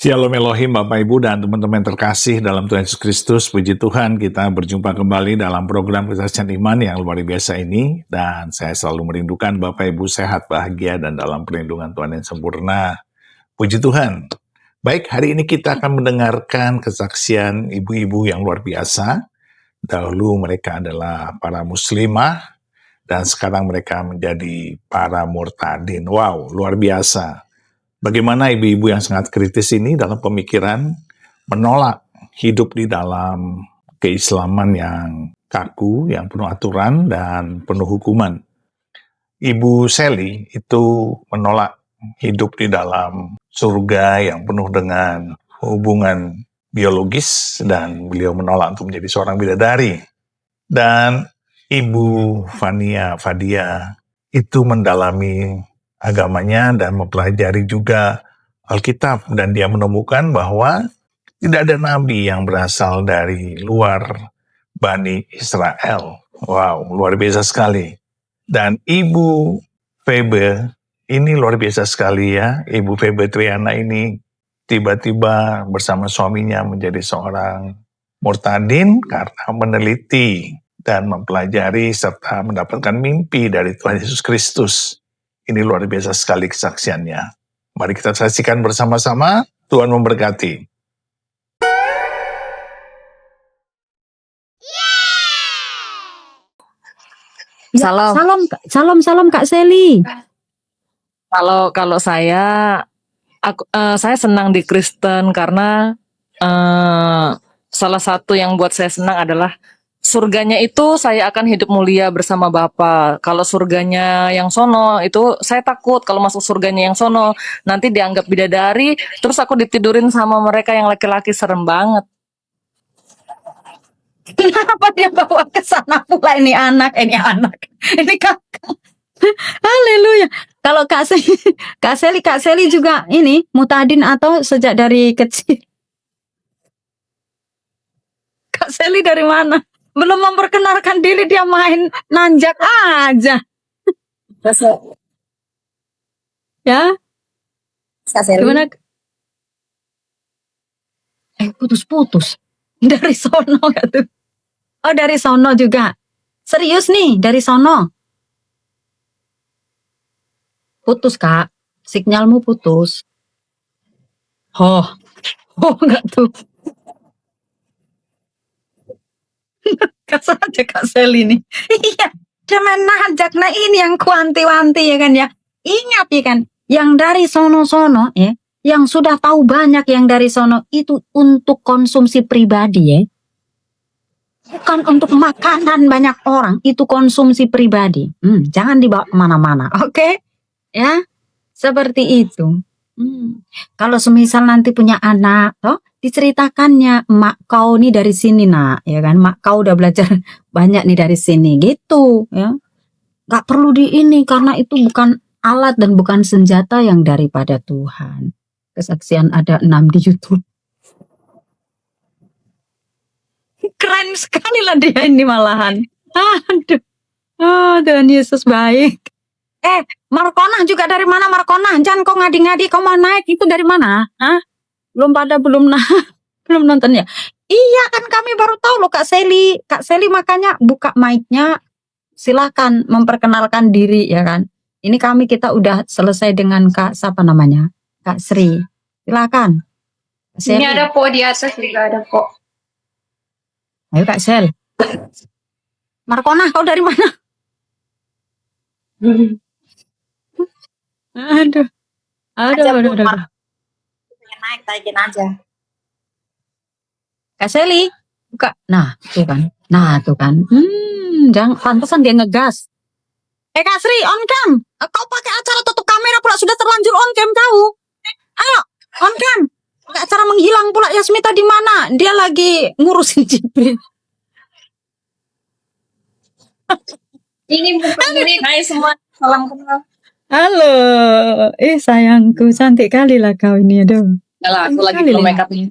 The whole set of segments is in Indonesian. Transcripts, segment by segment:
Shalom Elohim, Bapak Ibu dan teman-teman terkasih dalam Tuhan Yesus Kristus. Puji Tuhan, kita berjumpa kembali dalam program Kesaksian Iman yang luar biasa ini. Dan saya selalu merindukan Bapak Ibu sehat, bahagia, dan dalam perlindungan Tuhan yang sempurna. Puji Tuhan. Baik, hari ini kita akan mendengarkan kesaksian ibu-ibu yang luar biasa. Dahulu mereka adalah para muslimah, dan sekarang mereka menjadi para murtadin. Wow, luar biasa. Bagaimana ibu-ibu yang sangat kritis ini dalam pemikiran menolak hidup di dalam keislaman yang kaku, yang penuh aturan dan penuh hukuman. Ibu Sally itu menolak hidup di dalam surga yang penuh dengan hubungan biologis dan beliau menolak untuk menjadi seorang bidadari. Dan Ibu Fadia itu mendalami agamanya dan mempelajari juga Alkitab, dan dia menemukan bahwa tidak ada nabi yang berasal dari luar Bani Israel. Wow, luar biasa sekali. Dan Ibu Febe ini luar biasa sekali ya. Ibu Febe Triana ini tiba-tiba bersama suaminya menjadi seorang murtadin karena meneliti dan mempelajari serta mendapatkan mimpi dari Tuhan Yesus Kristus. Ini luar biasa sekali kesaksiannya. Mari kita saksikan bersama-sama. Tuhan memberkati. Salam Kak Sally. Kalau saya senang di Kristen karena salah satu yang buat saya senang adalah surganya itu saya akan hidup mulia bersama Bapa. Kalau surganya yang sono itu saya takut kalau masuk surganya yang sono nanti dianggap bidadari, terus aku ditidurin sama mereka yang laki-laki, serem banget. Kenapa dia bawa ke sana pula ini anak, ini kakak. Haleluya. Kalau Kak Sally juga ini mutadin atau sejak dari kecil? Kak Sally dari mana? Belum memperkenalkan diri dia main nanjak aja. Ya? Gimana? Putus-putus. Dari sono gak tuh? Oh, dari sono juga. Serius nih, dari sono. Putus, Kak. Sinyalmu putus. Oh enggak tuh. Kasar aja Kak Sally nih. Iya, jangan najak. Nah ini yang kuanti-wanti ya kan ya. Ingat ya kan, yang dari sono-sono ya, yang sudah tahu banyak yang dari sono itu untuk konsumsi pribadi ya. Bukan untuk makanan banyak orang, itu konsumsi pribadi. Jangan dibawa kemana-mana, oke? Ya, seperti itu. Kalau semisal nanti punya anak, toh diceritakannya, mak kau nih dari sini nak, ya kan, mak kau udah belajar banyak nih dari sini, gitu ya. Gak perlu di ini karena itu bukan alat dan bukan senjata yang daripada Tuhan. Kesaksian ada 6 di YouTube. Keren sekali lah dia ini malahan. Aduh, Tuhan Yesus baik. Markonah juga dari mana Markonah? Jangan kau ngadi-ngadi, kau mau naik itu dari mana? Hah? Belum nonton ya? Iya kan kami baru tahu loh Kak Sally. Kak Sally makanya buka mic-nya, silakan memperkenalkan diri ya kan. Ini kita udah selesai dengan Kak siapa namanya? Kak Sri. Silakan. Ini ada Po di atas juga ada Po. Ayo Kak Sel. Markonah kau dari mana? Aduh. Naik taikin aja. Kak Sally, buka. Nah, tuh kan. Jangan pantesan dia ngegas. Kak Sri, on cam. Kau pakai acara tutup kamera pula, sudah terlanjur on cam tahu. Ayo, on cam. Pakai acara menghilang pula. Yasmita di mana? Dia lagi ngurusin Jibril. Ini bukan diri. Hai semua, salam kenal. Halo, sayangku, cantik kali lah kau ini, aduh. Yalah, aku lagi belum make up nih.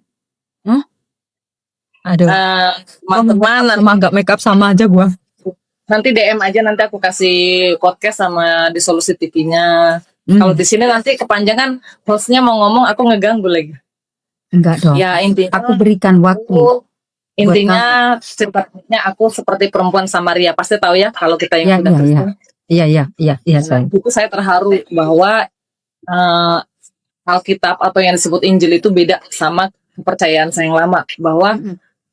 Aduh, teman-teman sama nggak make up sama aja gua. Nanti DM aja, nanti aku kasih podcast sama di Solusi TV-nya. Kalau di sini nanti kepanjangan, hostnya mau ngomong, aku ngeganggu lagi. Enggak dong. Ya intinya Aku berikan waktu. intinya ceritanya aku seperti perempuan Samaria, pasti tahu ya kalau kita Ya, yang sudah ya, ya. Kristen. Iya, sayang. Itu saya terharu bahwa eh, Alkitab atau yang disebut Injil itu beda sama kepercayaan saya yang lama, bahwa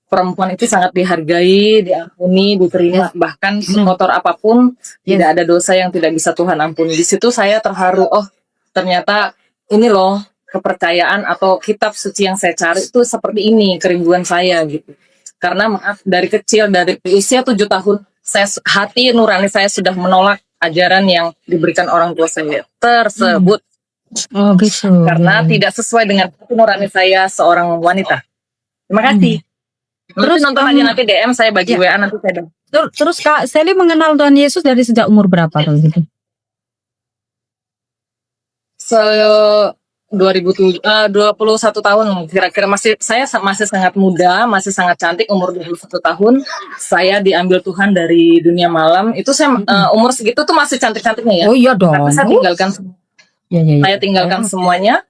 perempuan itu sangat dihargai, diampuni, diterima, bahkan sekotor apapun tidak ada dosa yang tidak bisa Tuhan ampuni. Di situ saya terharu, oh ternyata ini loh kepercayaan atau kitab suci yang saya cari itu seperti ini kerinduan saya gitu. Karena maaf, dari kecil, dari usia 7 tahun, hati nurani saya sudah menolak ajaran yang diberikan orang tua saya tersebut. Oh gitu. Karena tidak sesuai dengan hati nurani saya seorang wanita. Terima kasih. Terus nonton aja nanti DM saya bagi WA nanti saya. Terus Kak Sally mengenal Tuhan Yesus dari sejak umur berapa kalau gitu? 21 tahun kira-kira, saya masih sangat muda, masih sangat cantik, umur 21 tahun. Saya diambil Tuhan dari dunia malam. Itu saya umur segitu tuh masih cantik-cantiknya ya. Oh iya dong. Tapi saya tinggalkan saya tinggalkan semuanya.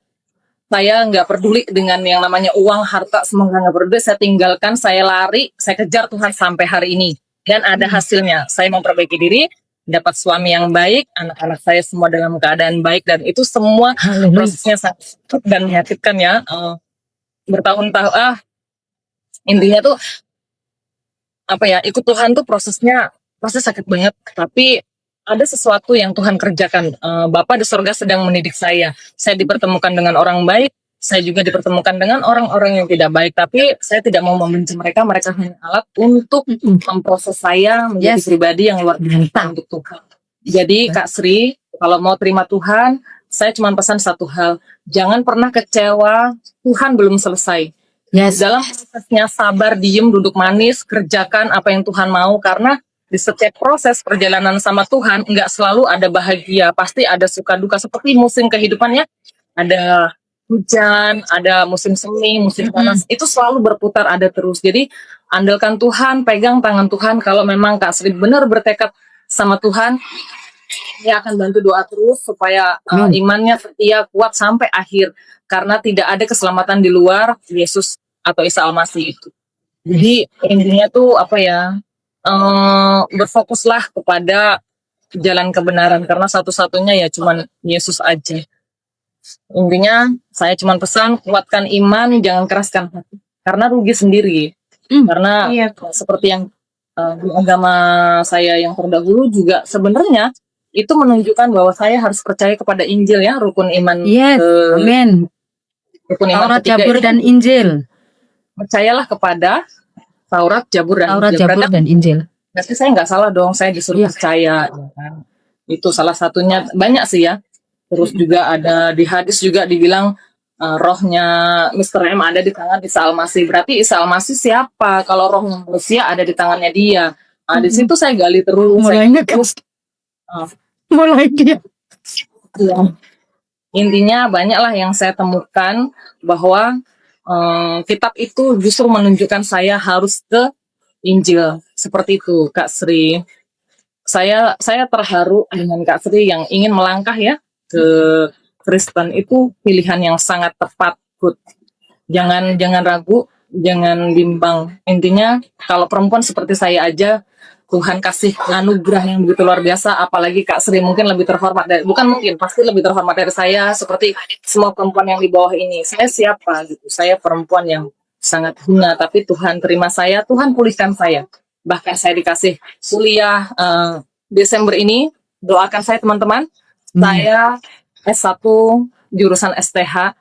Saya nggak peduli dengan yang namanya uang, harta, semoga nggak peduli. Saya tinggalkan, saya lari, saya kejar Tuhan sampai hari ini. Dan ada hasilnya. Saya memperbaiki diri, dapat suami yang baik, anak-anak saya semua dalam keadaan baik, dan itu semua prosesnya sangat sulit dan menyakitkan ya. Bertahun-tahun, intinya tuh apa ya, ikut Tuhan tuh proses sakit banget, tapi ada sesuatu yang Tuhan kerjakan. Bapa di surga sedang mendidik saya. Saya dipertemukan dengan orang baik, saya juga dipertemukan dengan orang-orang yang tidak baik, tapi saya tidak mau membenci mereka. Mereka hanya alat untuk memproses saya menjadi pribadi yang luar biasa untuk Tuhan. Jadi Kak Sri, kalau mau terima Tuhan, saya cuma pesan satu hal, jangan pernah kecewa, Tuhan belum selesai. Dalam prosesnya sabar, diem, duduk manis, kerjakan apa yang Tuhan mau, karena di setiap proses perjalanan sama Tuhan, nggak selalu ada bahagia, pasti ada suka duka, seperti musim kehidupannya, ada hujan, ada musim semi, musim panas, itu selalu berputar, ada terus. Jadi andalkan Tuhan, pegang tangan Tuhan. Kalau memang Kak Sri benar bertekad sama Tuhan, dia akan bantu doa terus supaya imannya setia, kuat sampai akhir. Karena tidak ada keselamatan di luar Yesus atau Isa Al-Masih itu. Jadi intinya tuh apa ya, berfokuslah kepada jalan kebenaran, karena satu-satunya ya cuman Yesus aja. Intinya saya cuma pesan, kuatkan iman, jangan keraskan hati, karena rugi sendiri. Karena seperti yang di agama saya yang terdahulu juga sebenarnya itu menunjukkan bahwa saya harus percaya kepada Injil ya, rukun iman. Amin. Rukun iman Taurat, ketiga Jabur, itu, dan Injil. percayalah kepada Taurat, Jabur, dan Injil. Berarti saya nggak salah dong, saya disuruh percaya. Ya kan? Itu salah satunya, banyak sih ya. Terus juga ada di hadis juga dibilang rohnya Mr. M ada di tangan Isa Al-Masih. Berarti Isa Al-Masih siapa? Kalau rohnya manusia ada di tangannya dia. Di situ saya gali terus. Mulai dia. Intinya banyaklah yang saya temukan bahwa kitab itu justru menunjukkan saya harus ke Injil. Seperti itu Kak Sri. Saya terharu dengan Kak Sri yang ingin melangkah ya ke Kristen. Itu pilihan yang sangat tepat, Bud. Jangan ragu, jangan bimbang. Intinya kalau perempuan seperti saya aja, Tuhan kasih anugerah yang begitu luar biasa. Apalagi Kak Sri mungkin lebih terhormat dari, bukan mungkin, pasti lebih terhormat dari saya. Seperti semua perempuan yang di bawah ini. Saya siapa gitu? Saya perempuan yang sangat hina, tapi Tuhan terima saya, Tuhan pulihkan saya. Bahkan saya dikasih kuliah Desember ini. Doakan saya teman-teman. Saya S1 jurusan STH.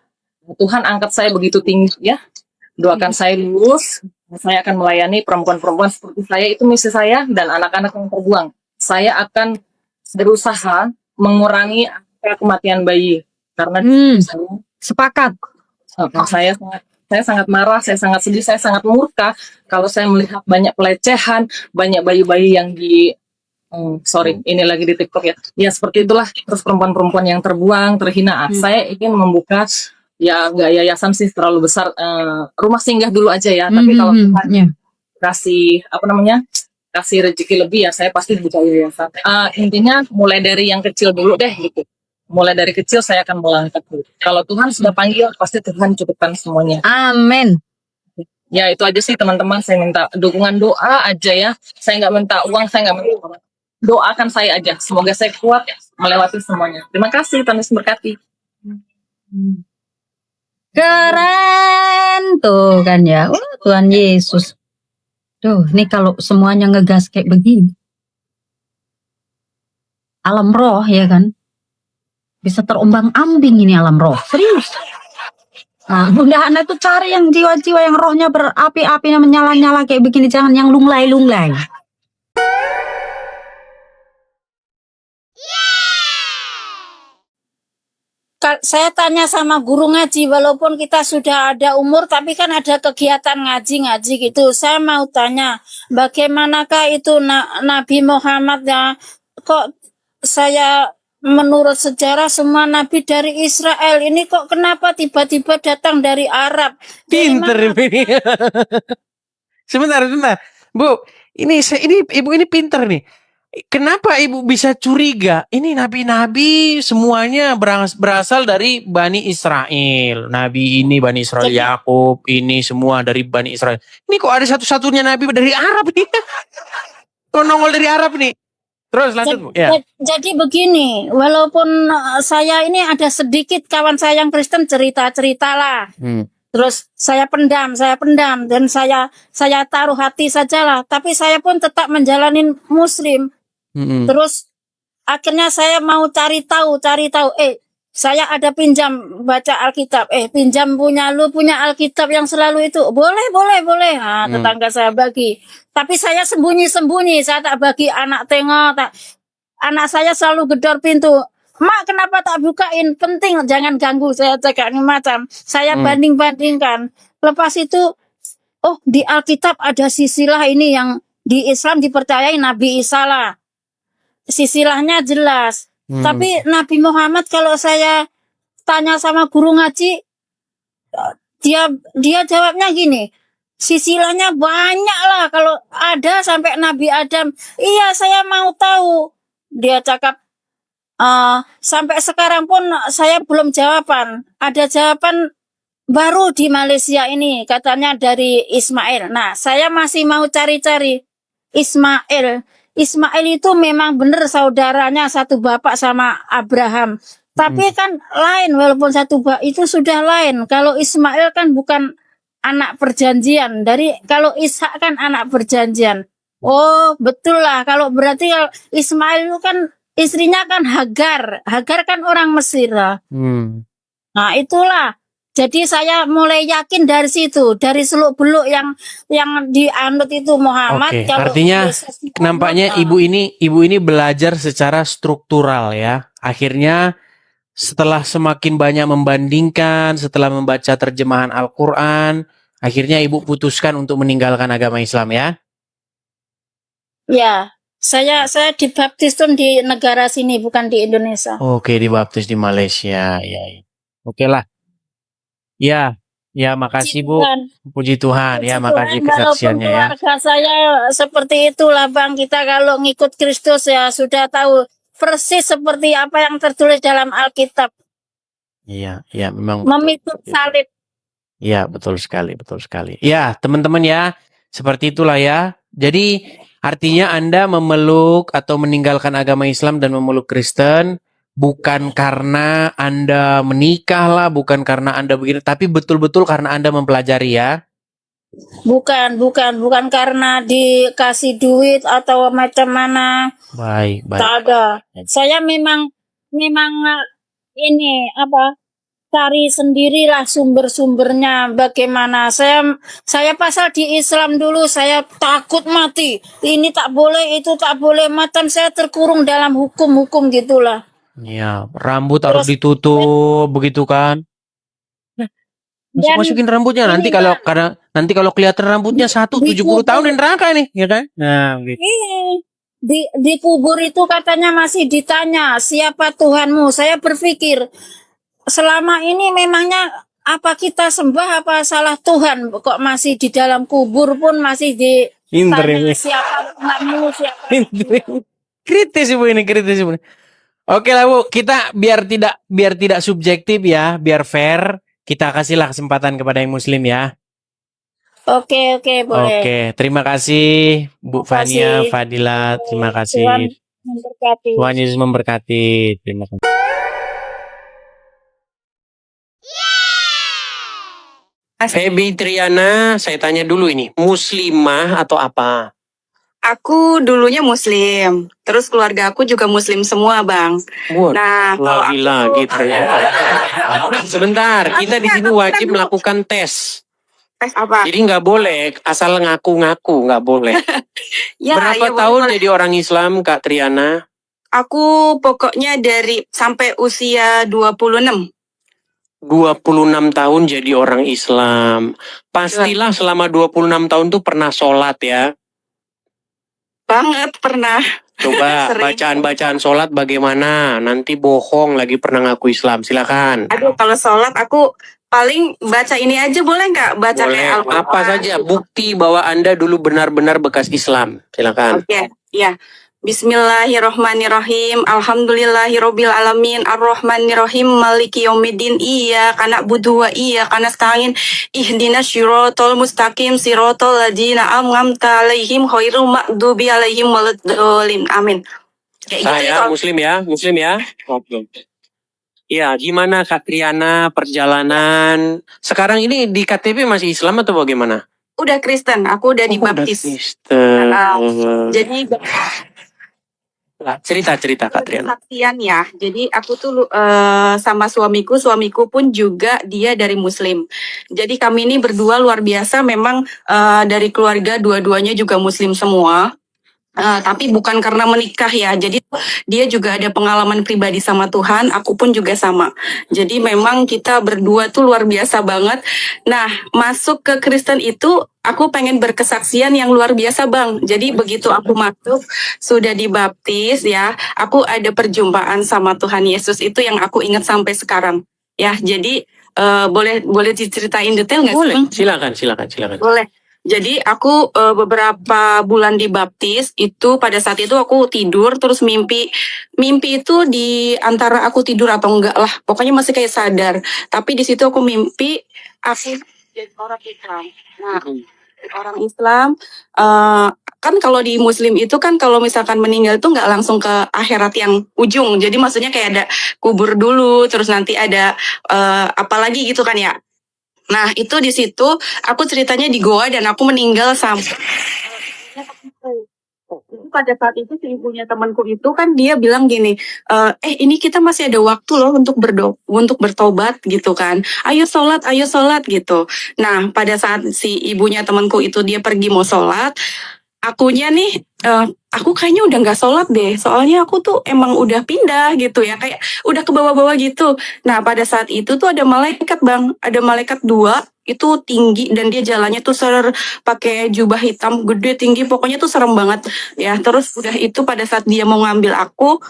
Tuhan angkat saya begitu tinggi ya. Doakan saya lulus. Saya akan melayani perempuan-perempuan seperti saya. Itu misi saya dan anak-anak yang terbuang. Saya akan berusaha mengurangi angka kematian bayi. Karena sepakat. Saya sangat marah, saya sangat sedih, saya sangat murka kalau saya melihat banyak pelecehan, banyak bayi-bayi yang ini lagi di TikTok ya. Ya seperti itulah, terus perempuan-perempuan yang terbuang, terhina. Saya ingin membuka, ya nggak yayasan sih terlalu besar, rumah singgah dulu aja ya. Tapi kalau Tuhan kasih kasih rezeki lebih ya, saya pasti buka yayasan. Intinya mulai dari yang kecil dulu deh gitu. mulai dari kecil saya akan melangkah. Kalau Tuhan sudah panggil, pasti Tuhan cukupkan semuanya. Amin. Ya itu aja sih teman-teman, saya minta dukungan doa aja ya. Saya nggak minta uang, saya nggak minta apa. Doakan saya aja, semoga saya kuat melewati semuanya. Terima kasih, Tuhan Yesus berkati. Keren tuh kan ya. Oh, Tuhan Yesus. Tuh, ini kalau semuanya ngegas kayak begini. Alam roh ya kan. Bisa terombang-ambing ini alam roh. Serius. Nah, Bunda Hana tuh cari yang jiwa-jiwa yang rohnya berapi-apinya menyala-nyala kayak begini. Jangan yang lunglai-lunglai. Saya tanya sama guru ngaji, walaupun kita sudah ada umur, tapi kan ada kegiatan ngaji-ngaji gitu. Saya mau tanya, bagaimanakah itu Nabi Muhammad ya? Kok saya menurut sejarah semua nabi dari Israel, ini kok kenapa tiba-tiba datang dari Arab? Pinter ini. Sebentar. Bu, ini ibu ini pinter nih. Kenapa ibu bisa curiga? Ini nabi-nabi semuanya berasal dari Bani Israel. Nabi ini Bani Israel Yakub, ini semua dari Bani Israel. Ini kok ada satu-satunya nabi dari Arab nih? Kok nongol dari Arab nih? Terus lanjut, Bu. Ya. Jadi begini, walaupun saya ini ada sedikit kawan saya yang Kristen cerita-cerita lah. Terus saya pendam dan saya taruh hati sajalah. Tapi saya pun tetap menjalanin Muslim. Terus akhirnya saya mau cari tahu. Saya ada pinjam baca Alkitab. Pinjam punya Alkitab yang selalu itu. Boleh. Nah, tetangga saya bagi. Tapi saya sembunyi-sembunyi. Saya tak bagi anak tengok. Anak saya selalu gedor pintu. Mak, kenapa tak bukain? Penting, jangan ganggu. Saya cakap macam. Saya banding-bandingkan. Lepas itu, di Alkitab ada sisilah ini yang di Islam dipercayai Nabi Isa lah. Sisilahnya jelas. Tapi Nabi Muhammad kalau saya tanya sama guru ngaji, dia jawabnya gini, sisilahnya banyak lah, kalau ada sampai Nabi Adam. Iya, saya mau tahu. Dia cakap, sampai sekarang pun saya belum jawaban. Ada jawaban baru di Malaysia ini, katanya dari Ismail. Nah, saya masih mau cari-cari Ismail itu memang benar saudaranya satu bapak sama Abraham. Tapi kan lain, walaupun satu bapak itu sudah lain. Kalau Ismail kan bukan anak perjanjian. Kalau Ishak kan anak perjanjian. Oh, betul lah. Kalau berarti Ismail itu kan istrinya kan Hagar. Hagar kan orang Mesir lah. Nah, itulah. Jadi saya mulai yakin dari situ, dari seluk-beluk yang dianut itu Muhammad. Oke, Kalau artinya Yesus itu nampaknya ibu ini belajar secara struktural ya. Akhirnya setelah semakin banyak membandingkan, setelah membaca terjemahan Al-Quran, akhirnya ibu putuskan untuk meninggalkan agama Islam ya? Ya, saya dibaptis tuh di negara sini, bukan di Indonesia. Oke, dibaptis di Malaysia. Ya. Oke lah. Ya, makasih Bu. Puji Tuhan. Ya, makasih kesaksiannya ya. Keluarga saya seperti itulah Bang. Kita kalau ngikut Kristus ya sudah tahu persis seperti apa yang tertulis dalam Alkitab. Iya, memang. Memikul salib. Ya, betul sekali. Ya, teman-teman ya, seperti itulah ya. Jadi artinya Anda memeluk atau meninggalkan agama Islam dan memeluk Kristen bukan karena Anda menikah lah, bukan karena Anda begini, tapi betul-betul karena Anda mempelajari ya. Bukan karena dikasih duit atau macam mana. Baik. Tak ada. Saya memang ini cari sendirilah sumber-sumbernya bagaimana. Saya pasal di Islam dulu, saya takut mati. Ini tak boleh, itu tak boleh, macam saya terkurung dalam hukum-hukum gitulah. Ya, rambut harus ditutup begitu kan? Masukin rambutnya nanti kalau kelihatan rambutnya 70 tahun di neraka nih, ya kan? Nah, gitu. Di kubur itu katanya masih ditanya siapa Tuhanmu. Saya berpikir selama ini memangnya apa kita sembah apa salah Tuhan, kok masih di dalam kubur pun masih ditanya siapa Tuhanmu, siapa. Kritis ibu ini. Oke lah Bu, kita biar tidak subjektif ya, biar fair, kita kasihlah kesempatan kepada yang muslim ya. Oke, boleh. Oke, terima kasih Bu Terima kasih. Fania, Fadila, terima Tuhan kasih. memberkati. Tuhan Yesus memberkati. Terima kasih. Feby Triana, saya tanya dulu ini, muslimah atau apa? Aku dulunya muslim, terus keluarga aku juga muslim semua, Bang. Wah, Nah, kalau aku lagi ternyata. Sebentar, kita di sini wajib melakukan tes. tes apa? Jadi nggak boleh asal ngaku-ngaku, nggak boleh. Berapa tahun boleh. jadi orang Islam, Kak Triana? Aku pokoknya dari sampai usia 26. 26 tahun jadi orang Islam. Pastilah selama 26 tahun tuh pernah sholat ya. Banget pernah. Coba Sering. bacaan-bacaan sholat bagaimana? Nanti bohong lagi pernah ngaku Islam. Silakan. Aduh, kalau sholat aku paling baca ini aja boleh nggak? Baca Boleh. kayak Al-Quran. Apa saja bukti bahwa Anda dulu benar-benar bekas Islam. Silakan. Oke, ya. Bismillahirrohmanirrohim. Alhamdulillahirobbil alamin. Arrohmanirrohim. Maliki yaumiddin. Iyyaka na'budu wa iyyaka nasta'in. Ihdinas syirotol mustaqim. Sirotol ladzina an'amta alaihim ghairil maghdubi alaihim waladdallin. Amin. Kayak gitu Saya muslim ya. Oke. Ya, gimana Kak Triana perjalanan? Sekarang ini di KTP masih Islam atau bagaimana? Udah Kristen, aku udah dibaptis. Kristen. Jadi Cerita Kak Triana. kesaksian ya. Jadi aku tuh sama suamiku pun juga dia dari Muslim. Jadi kami ini berdua luar biasa. Memang dari keluarga dua-duanya juga Muslim semua. Tapi bukan karena menikah ya. Jadi dia juga ada pengalaman pribadi sama Tuhan. Aku pun juga sama. Jadi memang kita berdua tuh luar biasa banget. Nah, masuk ke Kristen itu aku pengen berkesaksian yang luar biasa, Bang. Jadi begitu aku masuk sudah dibaptis ya, aku ada perjumpaan sama Tuhan Yesus, itu yang aku ingat sampai sekarang. Ya, jadi boleh diceritain detail nggak? Boleh. Bang? Silakan. Boleh. Jadi aku beberapa bulan dibaptis itu, pada saat itu aku tidur terus mimpi itu di antara aku tidur atau enggak lah, pokoknya masih kayak sadar. Tapi di situ aku mimpi aku jadi orang Islam. Nah, orang Islam kan kalau di Muslim itu kan kalau misalkan meninggal itu nggak langsung ke akhirat yang ujung. Jadi maksudnya kayak ada kubur dulu, terus nanti ada apalagi gitu kan ya. Nah, itu di situ aku ceritanya di goa dan aku meninggal sampai pada saat itu si ibunya temanku itu kan dia bilang gini, ini kita masih ada waktu loh untuk bertobat gitu kan. Ayo sholat gitu. Nah, pada saat si ibunya temanku itu dia pergi mau sholat, akunya nih, aku kayaknya udah nggak sholat deh. Soalnya aku tuh emang udah pindah gitu ya, kayak udah ke bawah-bawah gitu. Nah, pada saat itu tuh ada malaikat, Bang. Ada malaikat 2, itu tinggi dan dia jalannya tuh pakai jubah hitam gede tinggi. Pokoknya tuh serem banget ya. Terus udah itu pada saat dia mau ngambil aku,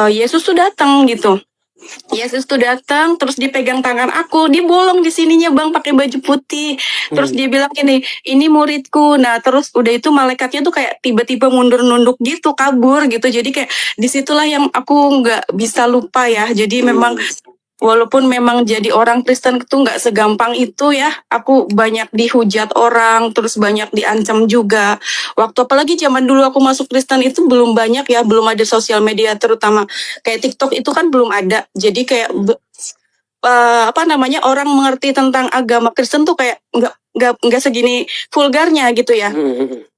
Yesus tuh datang gitu. Yesus tuh datang, terus dipegang tangan aku, dia bolong di sininya, Bang, pakai baju putih. Terus dia bilang gini, ini muridku. Nah, terus udah itu malaikatnya tuh kayak tiba-tiba mundur nunduk gitu, kabur gitu. Jadi kayak disitulah yang aku nggak bisa lupa ya. Jadi memang walaupun memang jadi orang Kristen itu nggak segampang itu ya. Aku banyak dihujat orang, terus banyak diancam juga. Waktu apalagi zaman dulu aku masuk Kristen itu belum banyak ya, belum ada sosial media, terutama kayak TikTok itu kan belum ada. Jadi kayak orang mengerti tentang agama Kristen tuh kayak nggak segini vulgarnya gitu ya.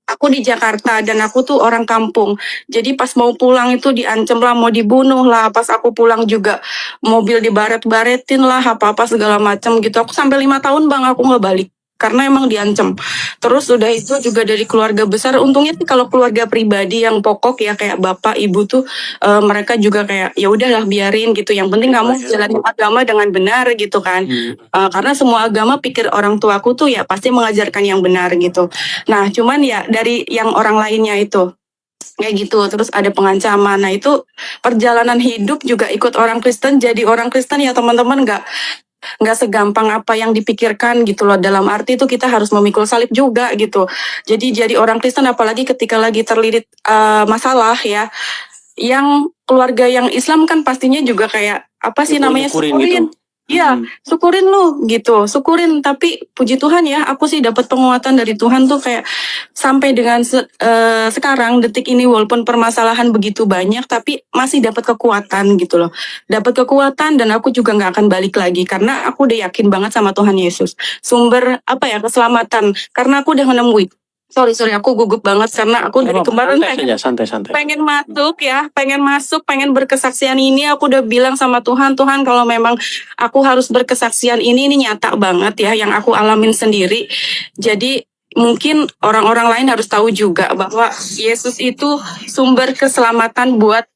Aku di Jakarta dan aku tuh orang kampung. Jadi pas mau pulang itu diancam lah, mau dibunuh lah. Pas aku pulang juga mobil dibaret-baretin lah, apa-apa segala macam gitu. Aku sampai 5 tahun, Bang, aku nggak balik. Karena emang diancam. Terus udah itu juga dari keluarga besar. Untungnya sih kalau keluarga pribadi yang pokok ya kayak bapak, ibu tuh mereka juga kayak ya udahlah biarin gitu. Yang penting kamu jalanin agama dengan benar gitu kan. Karena semua agama pikir orang tuaku tuh ya pasti mengajarkan yang benar gitu. Nah, cuman ya dari yang orang lainnya itu kayak gitu, terus ada pengancaman. Nah, itu perjalanan hidup juga ikut orang Kristen. Jadi orang Kristen ya teman-teman nggak segampang apa yang dipikirkan gitu loh. Dalam arti itu kita harus memikul salib juga gitu. Jadi orang Kristen apalagi ketika lagi terlilit masalah ya yang keluarga yang Islam kan pastinya juga kayak apa sih namanya, Nyukur-nyukurin syukurin. gitu. Iya, syukurin lu gitu, syukurin. Tapi puji Tuhan ya, aku sih dapat penguatan dari Tuhan tuh kayak sampai dengan sekarang detik ini, walaupun permasalahan begitu banyak, tapi masih dapat kekuatan gitu loh. Dapat kekuatan, dan aku juga nggak akan balik lagi karena aku udah yakin banget sama Tuhan Yesus. Sumber apa ya, keselamatan. Karena aku udah menemui. Sorry, aku gugup banget karena aku dari kemarin Santai. pengen masuk, pengen berkesaksian ini. Aku udah bilang sama Tuhan, Tuhan kalau memang aku harus berkesaksian ini nyata banget ya yang aku alamin sendiri. Jadi mungkin orang-orang lain harus tahu juga bahwa Yesus itu sumber keselamatan buat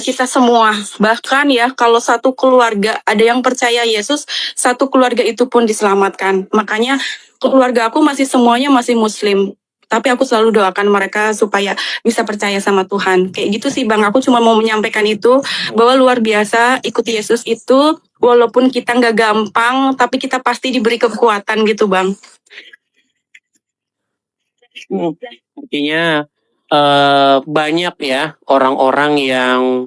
kita semua. Bahkan ya kalau satu keluarga ada yang percaya Yesus, satu keluarga itu pun diselamatkan. Makanya keluarga aku semuanya masih Muslim. Tapi aku selalu doakan mereka supaya bisa percaya sama Tuhan. Kayak gitu sih Bang, aku cuma mau menyampaikan itu, bahwa luar biasa ikut Yesus itu, walaupun kita nggak gampang, tapi kita pasti diberi kekuatan gitu Bang. Artinya banyak ya orang-orang yang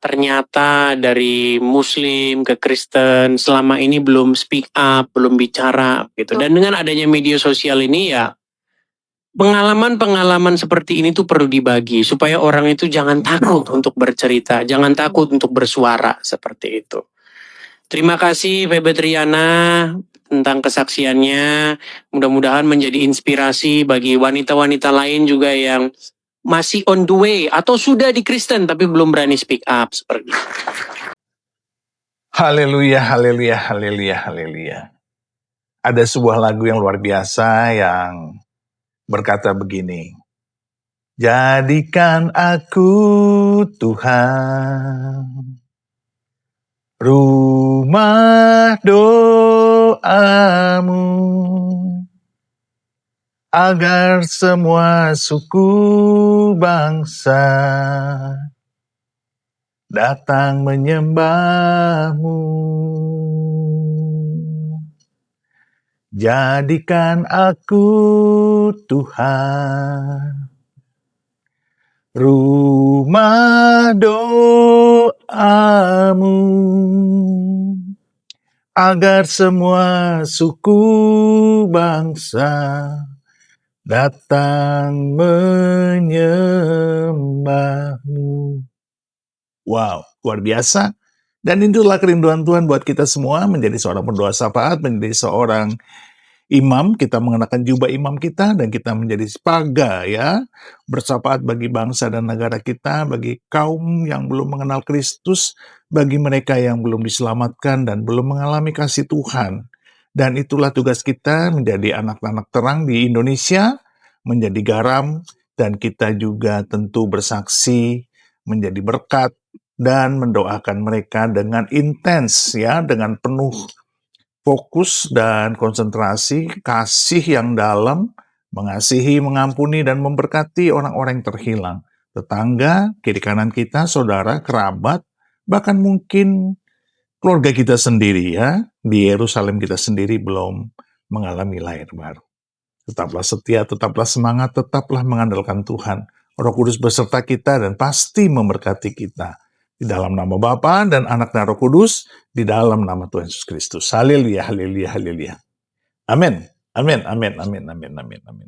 ternyata dari Muslim ke Kristen selama ini belum speak up, belum bicara gitu. Dan dengan adanya media sosial ini ya, pengalaman-pengalaman seperti ini tuh perlu dibagi supaya orang itu jangan takut untuk bercerita, jangan takut untuk bersuara seperti itu. Terima kasih Febe Triana tentang kesaksiannya. Mudah-mudahan menjadi inspirasi bagi wanita-wanita lain juga yang masih on the way atau sudah di Kristen tapi belum berani speak up seperti itu. Haleluya, haleluya, haleluya, haleluya. Ada sebuah lagu yang luar biasa yang berkata begini, jadikan aku Tuhan, rumah doamu, agar semua suku bangsa datang menyembahmu. Jadikan aku Tuhan, rumah doamu, agar semua suku bangsa datang menyembahmu. Wow, luar biasa. Dan itulah kerinduan Tuhan buat kita semua, menjadi seorang pendoa syafaat, menjadi seorang imam, kita mengenakan jubah imam kita, dan kita menjadi sepaga ya, bersyafaat bagi bangsa dan negara kita, bagi kaum yang belum mengenal Kristus, bagi mereka yang belum diselamatkan dan belum mengalami kasih Tuhan. Dan itulah tugas kita menjadi anak-anak terang di Indonesia, menjadi garam, dan kita juga tentu bersaksi, menjadi berkat, dan mendoakan mereka dengan intens ya, dengan penuh fokus dan konsentrasi, kasih yang dalam, mengasihi, mengampuni, dan memberkati orang-orang yang terhilang. Tetangga, kiri kanan kita, saudara, kerabat, bahkan mungkin keluarga kita sendiri ya, di Yerusalem kita sendiri belum mengalami lahir baru. Tetaplah setia, tetaplah semangat, tetaplah mengandalkan Tuhan. Roh Kudus beserta kita dan pasti memberkati kita. Di dalam nama Bapa dan Anak dan Roh Kudus, di dalam nama Tuhan Yesus Kristus. Haleluya, haleluya, haleluya. Amin. Amin, amin, amin, amin, amin, amin.